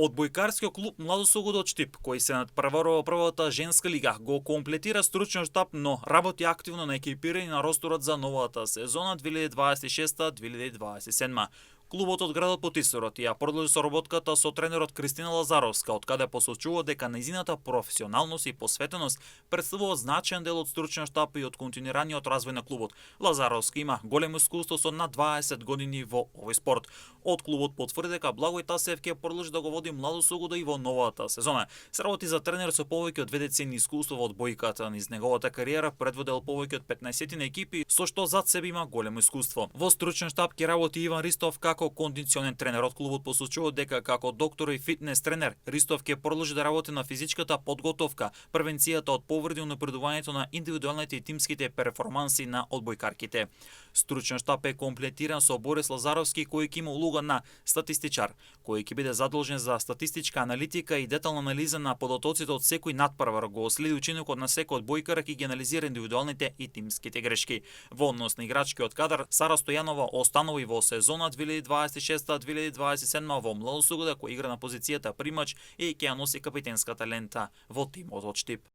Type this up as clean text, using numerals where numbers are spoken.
Одбојкарскиот клуб Младо Сугодо од Штип, кој се надпреварува првата женска лига, го комплетира стручен штаб, но работи активно на екипирање на росторот за новата сезона 2026-2027. Клубот од градот Потисарот ја продолжи соработката со тренерот Кристина Лазаровска, од каде посочува дека нејзината професионалност и посветеност претставува значаен дел од стручен штаб и од континуираниот развој на клубот. Лазаровска има големо искуство со над 20 години во овој спорт. Од клубот потврди дека Благој Тасев ќе продолжи да го води Младо Сугодо и во новата сезона. Се работи за тренер со повеќе од 2 децени искуство во одбојката. Низ неговата кариера предводел повеќе од 15 екипи, со што зад себе има големо искуство. Во стручен штаб ќе работи Иван Ристов како кондиционен тренер. Од клубот посочува дека како доктор и фитнес тренер Ристов ќе продолжи да работи на физичката подготовка, превенцијата од повреди и унапредувањето на индивидуалните и тимските перформанси на одбојкарките. Стручен штаб е комплетиран со Борис Лазаровски, кој ќе има улога на статистичар, кој ќе биде задолжен за статистичка аналитика и детална анализа на податоците од секој надпревар, го следи учинокот на секој одбојкар и ги анализира индивидуалните и тимските грешки. Во однос на играчкиот кадар, Сара Стојанова останува и во сезона 2026-2027 во Младо Сугодо, кој игра на позицијата примач и ќе ја носи капитенската лента во тимот од Штип.